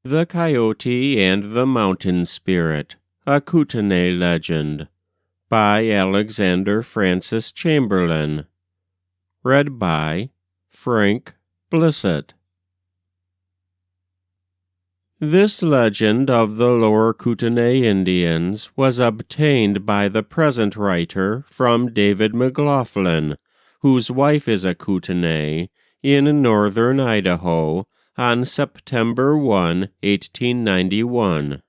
The Coyote and the Mountain Spirit, a Kootenay Legend, by Alexander Francis Chamberlain. Read by Frank Blissett. This legend of the Lower Kootenay Indians was obtained by the present writer from David MacLaughlin, whose wife is a Kootenay, in northern Idaho, on September 1, 1891.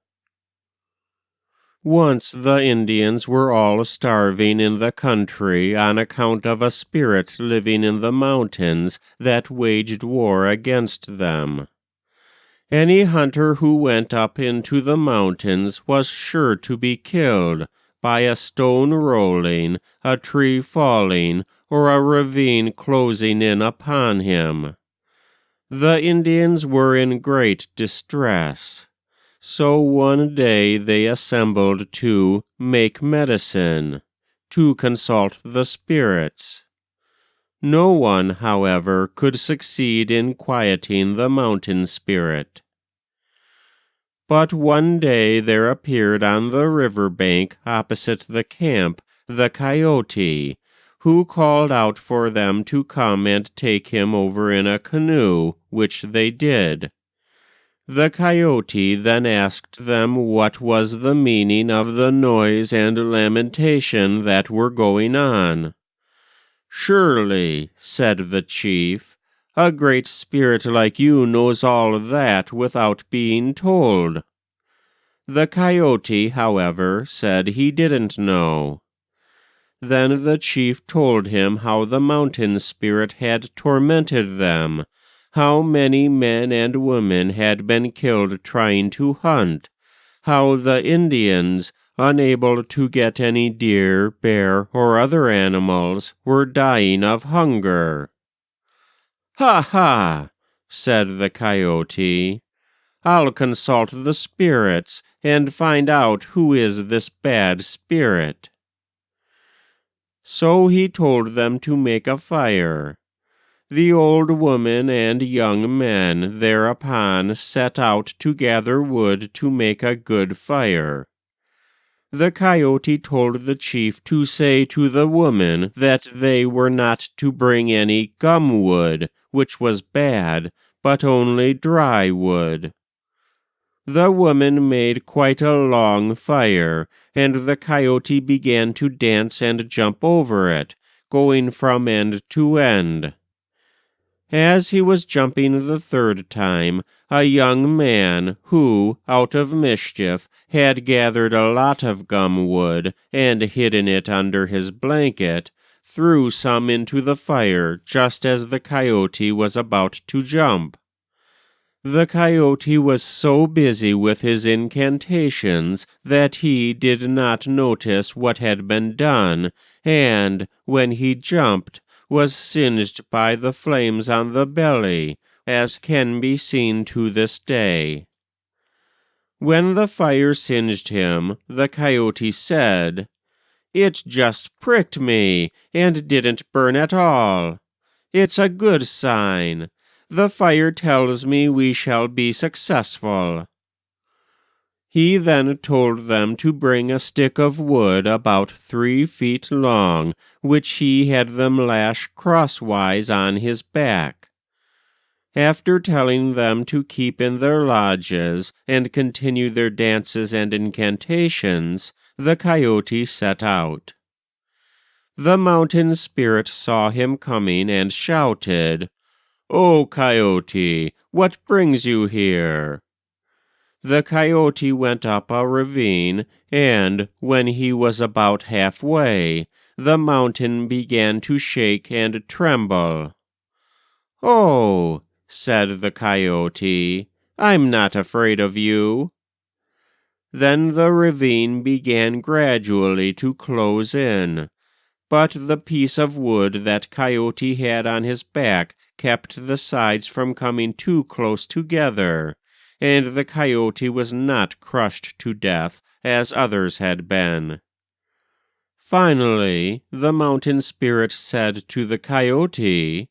Once the Indians were all starving in the country on account of a spirit living in the mountains that waged war against them. Any hunter who went up into the mountains was sure to be killed by a stone rolling, a tree falling, or a ravine closing in upon him. The Indians were in great distress. So one day they assembled to make medicine, to consult the spirits. No one, however, could succeed in quieting the mountain spirit. But one day there appeared on the river bank opposite the camp the Coyote, who called out for them to come and take him over in a canoe, which they did. The Coyote then asked them what was the meaning of the noise and lamentation that were going on. "Surely," said the chief, "a great spirit like you knows all that without being told." The Coyote, however, said he didn't know. Then the chief told him how the mountain spirit had tormented them, how many men and women had been killed trying to hunt, how the Indians, unable to get any deer, bear, or other animals, were dying of hunger. "Ha ha!" said the Coyote. "I'll consult the spirits and find out who is this bad spirit." So he told them to make a fire. The old woman and young men thereupon set out to gather wood to make a good fire. The Coyote told the chief to say to the woman that they were not to bring any gum wood, which was bad, but only dry wood. The woman made quite a long fire, and the Coyote began to dance and jump over it, going from end to end. As he was jumping the third time, a young man who, out of mischief, had gathered a lot of gum wood and hidden it under his blanket, threw some into the fire just as the Coyote was about to jump. The Coyote was so busy with his incantations that he did not notice what had been done, and, when he jumped, was singed by the flames on the belly, as can be seen to this day. When the fire singed him, the Coyote said, "It just pricked me, and didn't burn at all. It's a good sign. The fire tells me we shall be successful." He then told them to bring a stick of wood about 3 feet long, which he had them lash crosswise on his back. After telling them to keep in their lodges and continue their dances and incantations, the Coyote set out. The mountain spirit saw him coming and shouted, "Oh, Coyote, what brings you here?" The Coyote went up a ravine, and, when he was about halfway, the mountain began to shake and tremble. "Oh," said the Coyote, "I'm not afraid of you." Then the ravine began gradually to close in, but the piece of wood that Coyote had on his back kept the sides from coming too close together, and the Coyote was not crushed to death as others had been. Finally, the mountain spirit said to the Coyote,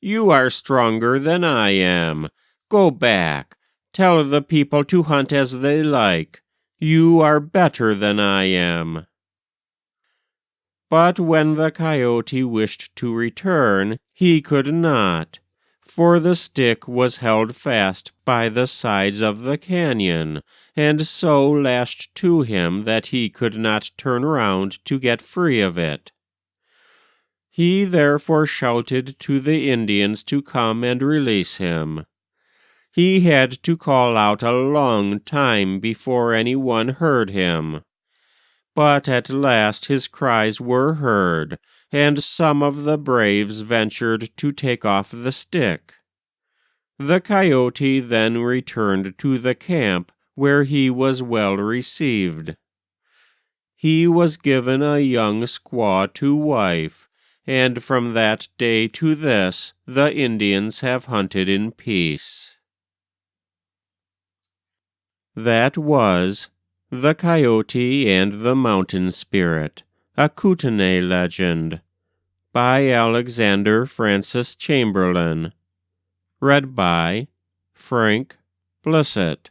"You are stronger than I am. Go back. Tell the people to hunt as they like. You are better than I am." But when the Coyote wished to return, he could not, for the stick was held fast by the sides of the canyon, and so lashed to him that he could not turn round to get free of it. He therefore shouted to the Indians to come and release him. He had to call out a long time before any one heard him. But at last his cries were heard, and some of the braves ventured to take off the stick. The Coyote then returned to the camp, where he was well received. He was given a young squaw to wife, and from that day to this the Indians have hunted in peace. That was The Coyote and the Mountain Spirit, a Kootenay legend, by Alexander Francis Chamberlain. Read by Frank Blissett.